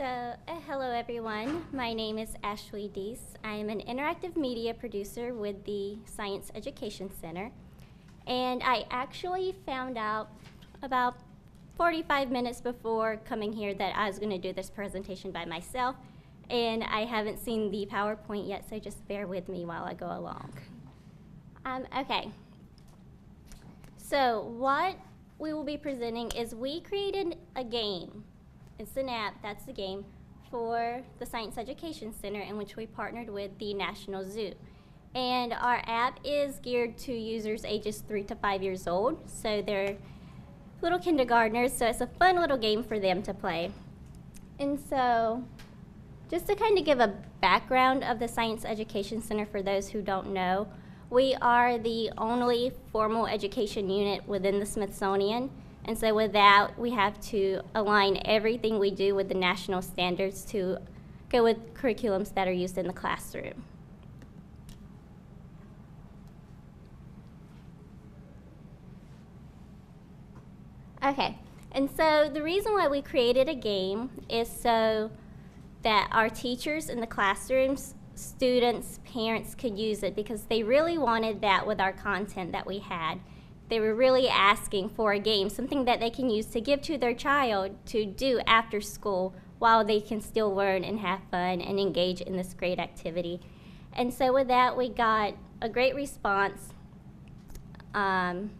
Hello everyone. My name is Ashley Deese. I am an interactive media producer with the Science Education Center. And I actually found out about 45 minutes before coming here that I was going to do this presentation by myself. And I haven't seen the PowerPoint yet, so just bear with me while I go along. Okay. So what we will be presenting is we created a game. It's an app, that's the game, for the Science Education Center, in which we partnered with the National Zoo. And our app is geared to users ages 3 to 5 years old, so they're little kindergartners, so it's a fun little game for them to play. And so, just to kind of give a background of the Science Education Center for those who don't know, we are the only formal education unit within the Smithsonian. And so with that, we have to align everything we do with the national standards to go with curriculums that are used in the classroom. Okay, and so the reason why we created a game is so that our teachers in the classrooms, students, parents could use it, because they really wanted that with our content that we had. They were really asking for a game, something that they can use to give to their child to do after school while they can still learn and have fun and engage in this great activity. And so with that, we got a great response for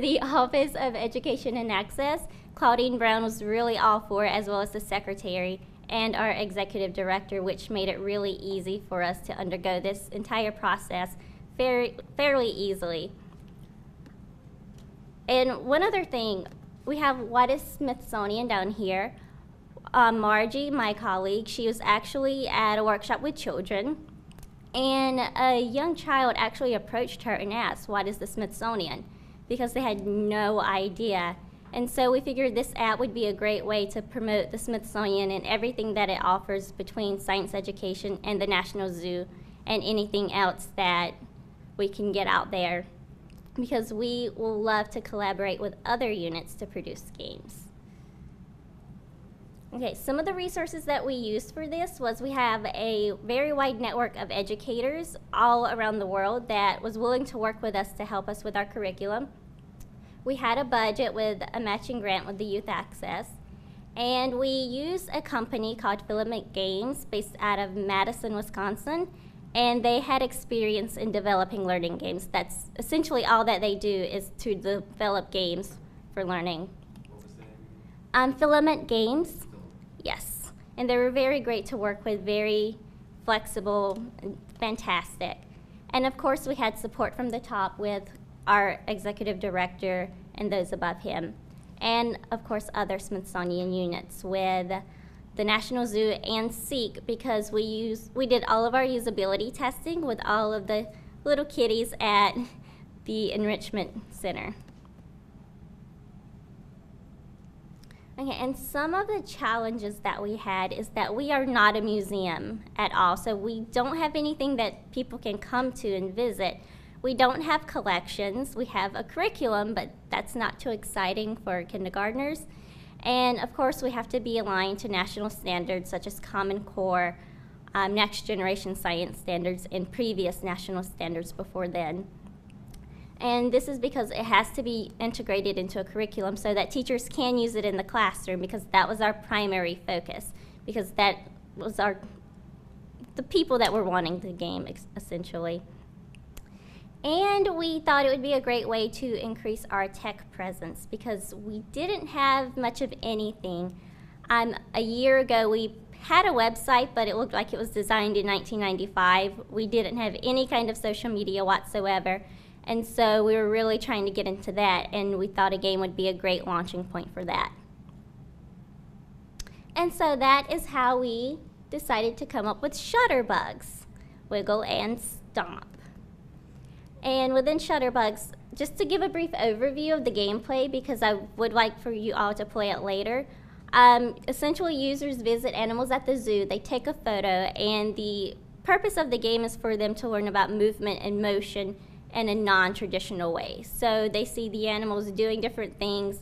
the Office of Education and Access. Claudine Brown was really all for it, as well as the secretary and our executive director, which made it really easy for us to undergo this entire process fairly easily. And one other thing, we have What is Smithsonian down here. Margie, my colleague, she was actually at a workshop with children, and a young child actually approached her and asked, what is the Smithsonian? Because they had no idea. And so we figured this app would be a great way to promote the Smithsonian and everything that it offers between science education and the National Zoo and anything else that we can get out there, because we will love to collaborate with other units to produce games. Okay, some of the resources that we used for this was we have a very wide network of educators all around the world that was willing to work with us to help us with our curriculum. We had a budget with a matching grant with the Youth Access, and we used a company called Filament Games based out of Madison, Wisconsin, and they had experience in developing learning games. That's essentially all that they do, is to develop games for learning. What was the name? Filament Games, yes. And they were very great to work with, very flexible, and fantastic. And of course, we had support from the top with our executive director and those above him. And of course, other Smithsonian units with the National Zoo and Seek, because we did all of our usability testing with all of the little kitties at the enrichment center. Okay, and some of the challenges that we had is that we are not a museum at all, so we don't have anything that people can come to and visit. We don't have collections. We have a curriculum, but that's not too exciting for kindergartners. And of course, we have to be aligned to national standards such as Common Core, Next Generation Science Standards, and previous national standards before then. And this is because it has to be integrated into a curriculum so that teachers can use it in the classroom, because that was our primary focus, because that was the people that were wanting the game, essentially. And we thought it would be a great way to increase our tech presence, because we didn't have much of anything. A year ago, we had a website, but it looked like it was designed in 1995. We didn't have any kind of social media whatsoever. And so we were really trying to get into that, and we thought a game would be a great launching point for that. And so that is how we decided to come up with Shutterbugs, Wiggle and Stomp. And within Shutterbugs, just to give a brief overview of the gameplay, because I would like for you all to play it later, essentially users visit animals at the zoo, they take a photo, and the purpose of the game is for them to learn about movement and motion in a non-traditional way. So they see the animals doing different things,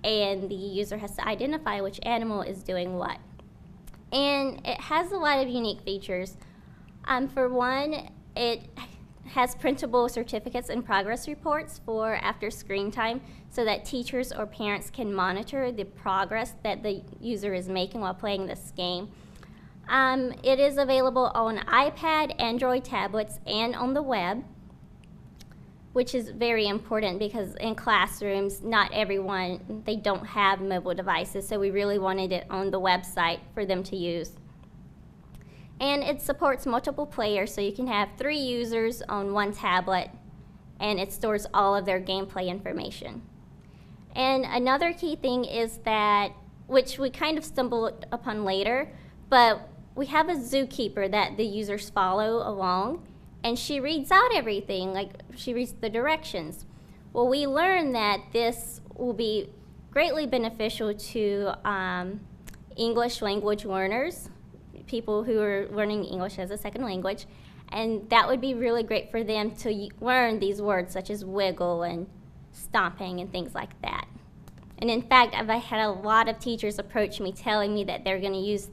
and the user has to identify which animal is doing what. And it has a lot of unique features. For one, it has printable certificates and progress reports for after screen time so that teachers or parents can monitor the progress that the user is making while playing this game. It is available on iPad, Android tablets, and on the web, which is very important because in classrooms, not everyone, they don't have mobile devices, so we really wanted it on the website for them to use. And it supports multiple players, so you can have 3 users on one tablet, and it stores all of their gameplay information. And another key thing is that, which we kind of stumbled upon later, but we have a zookeeper that the users follow along, and she reads out everything, like she reads the directions. Well, we learned that this will be greatly beneficial to English language learners, people who are learning English as a second language, and that would be really great for them to learn these words such as wiggle and stomping and things like that. And in fact, I've had a lot of teachers approach me telling me that they're going to use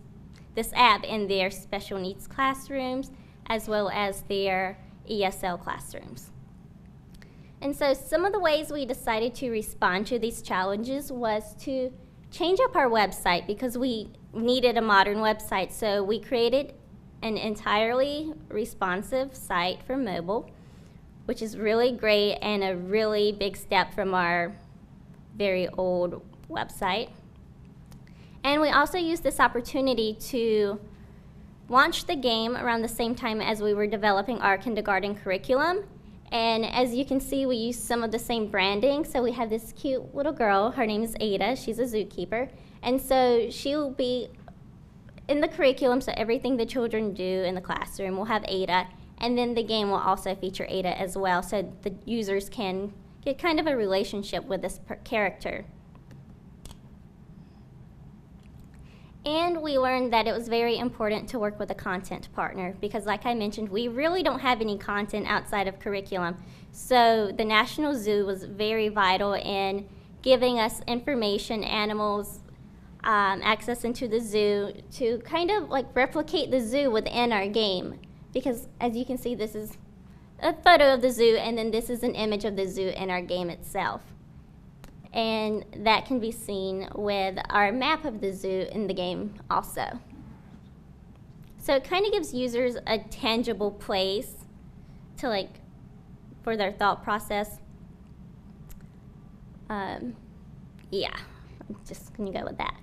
this app in their special needs classrooms as well as their ESL classrooms. And so some of the ways we decided to respond to these challenges was to change up our website because we needed a modern website. So we created an entirely responsive site for mobile, which is really great and a really big step from our very old website. And we also used this opportunity to launch the game around the same time as we were developing our kindergarten curriculum. And as you can see, we used some of the same branding. So we have this cute little girl, her name is Ada, she's a zookeeper. And so she will be in the curriculum, so everything the children do in the classroom will have Ada. And then the game will also feature Ada as well, so the users can get kind of a relationship with this character. And we learned that it was very important to work with a content partner because, like I mentioned, we really don't have any content outside of curriculum. So the National Zoo was very vital in giving us information, animals, access into the zoo to kind of like replicate the zoo within our game. Because as you can see, this is a photo of the zoo, and then this is an image of the zoo in our game itself. And that can be seen with our map of the zoo in the game also. So it kind of gives users a tangible place to for their thought process. Yeah, I'm just gonna go with that.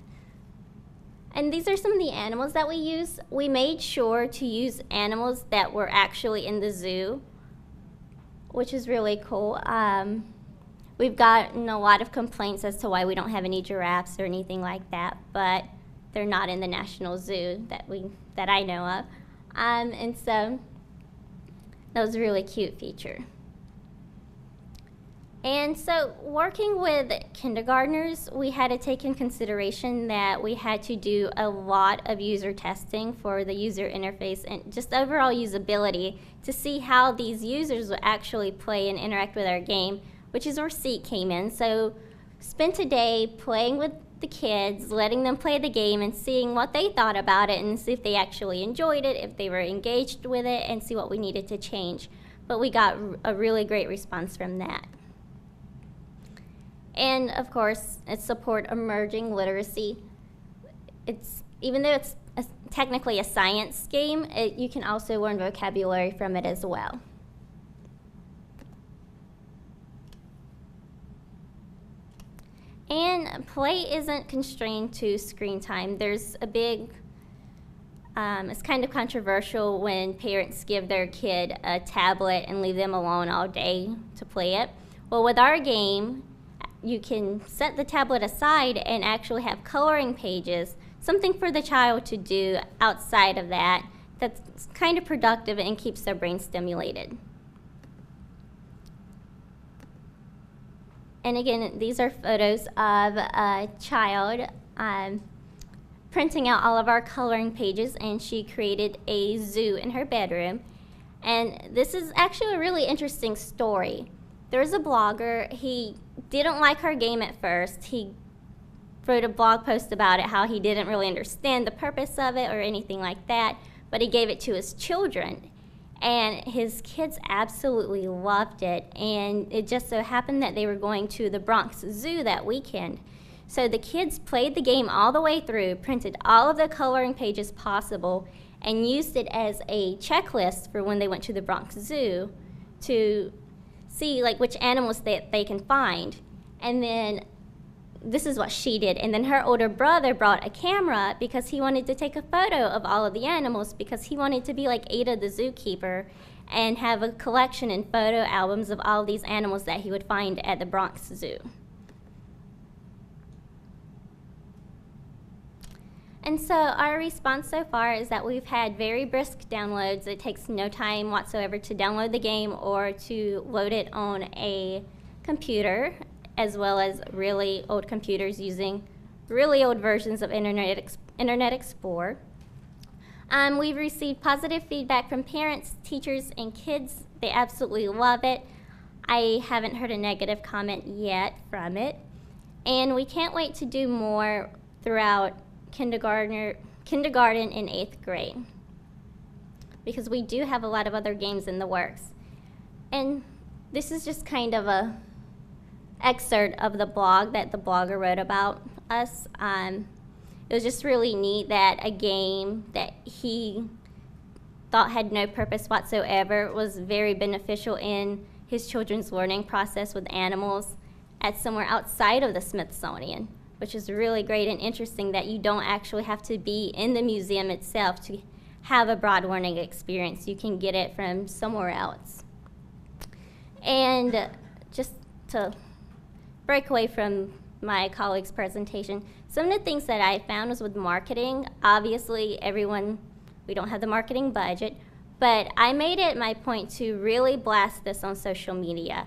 And these are some of the animals that we use. We made sure to use animals that were actually in the zoo, which is really cool. We've gotten a lot of complaints as to why we don't have any giraffes or anything like that, but they're not in the National Zoo that I know of. And so that was a really cute feature. And so working with kindergartners, we had to take in consideration that we had to do a lot of user testing for the user interface and just overall usability to see how these users would actually play and interact with our game, which is where Seek came in. So spent a day playing with the kids, letting them play the game and seeing what they thought about it and see if they actually enjoyed it, if they were engaged with it, and see what we needed to change. But we got a really great response from that. And of course, it support emerging literacy. Even though it's technically a science game, you can also learn vocabulary from it as well. And play isn't constrained to screen time. There's a big, it's kind of controversial when parents give their kid a tablet and leave them alone all day to play it. Well, with our game, you can set the tablet aside and actually have coloring pages, something for the child to do outside of that that's kind of productive and keeps their brain stimulated. And again, these are photos of a child printing out all of our coloring pages, and she created a zoo in her bedroom. And this is actually a really interesting story. There's a blogger, he didn't like our game at first. He wrote a blog post about it, how he didn't really understand the purpose of it or anything like that, but he gave it to his children. And his kids absolutely loved it, and it just so happened that they were going to the Bronx Zoo that weekend. So the kids played the game all the way through, printed all of the coloring pages possible, and used it as a checklist for when they went to the Bronx Zoo to see like which animals they can find. And then this is what she did. And then her older brother brought a camera because he wanted to take a photo of all of the animals, because he wanted to be like Ada the zookeeper and have a collection and photo albums of all of these animals that he would find at the Bronx Zoo. And so our response so far is that we've had very brisk downloads. It takes no time whatsoever to download the game or to load it on a computer, as well as really old computers using really old versions of Internet Explorer. We've received positive feedback from parents, teachers, and kids. They absolutely love it. I haven't heard a negative comment yet from it. And we can't wait to do more throughout kindergarten and 8th grade, because we do have a lot of other games in the works. And this is just kind of a excerpt of the blog that the blogger wrote about us. It was just really neat that a game that he thought had no purpose whatsoever was very beneficial in his children's learning process with animals at somewhere outside of the Smithsonian, which is really great and interesting that you don't actually have to be in the museum itself to have a broad learning experience. You can get it from somewhere else. And just to break away from my colleague's presentation, some of the things that I found was with marketing. Obviously, we don't have the marketing budget, but I made it my point to really blast this on social media.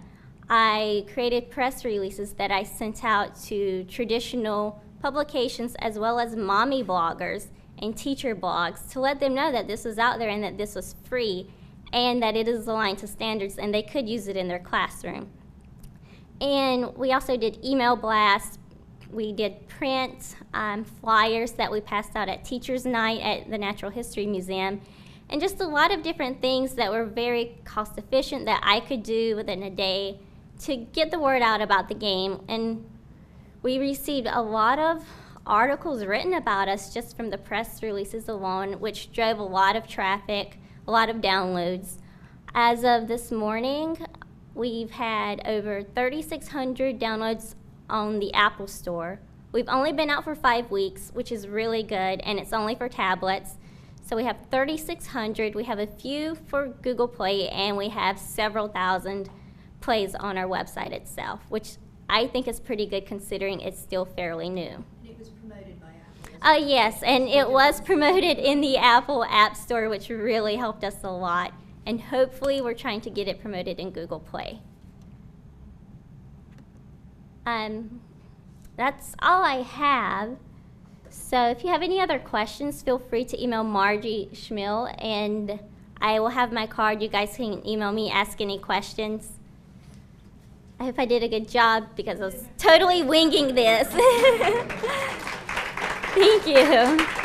I created press releases that I sent out to traditional publications as well as mommy bloggers and teacher blogs to let them know that this was out there and that this was free and that it is aligned to standards and they could use it in their classroom. And we also did email blasts. We did print flyers that we passed out at Teachers' Night at the Natural History Museum, and just a lot of different things that were very cost efficient that I could do within a day to get the word out about the game. And we received a lot of articles written about us just from the press releases alone, which drove a lot of traffic, a lot of downloads. As of this morning, we've had over 3,600 downloads on the Apple Store. We've only been out for 5 weeks, which is really good, and it's only for tablets. So we have 3,600. We have a few for Google Play, and we have several thousand plays on our website itself, which I think is pretty good considering it's still fairly new. And it was promoted by Apple. Yes, and it was promoted in the Apple App Store, which really helped us a lot. And hopefully we're trying to get it promoted in Google Play. That's all I have. So if you have any other questions, feel free to email Margie Schmill, and I will have my card. You guys can email me, ask any questions. I hope I did a good job because I was totally winging this. Thank you.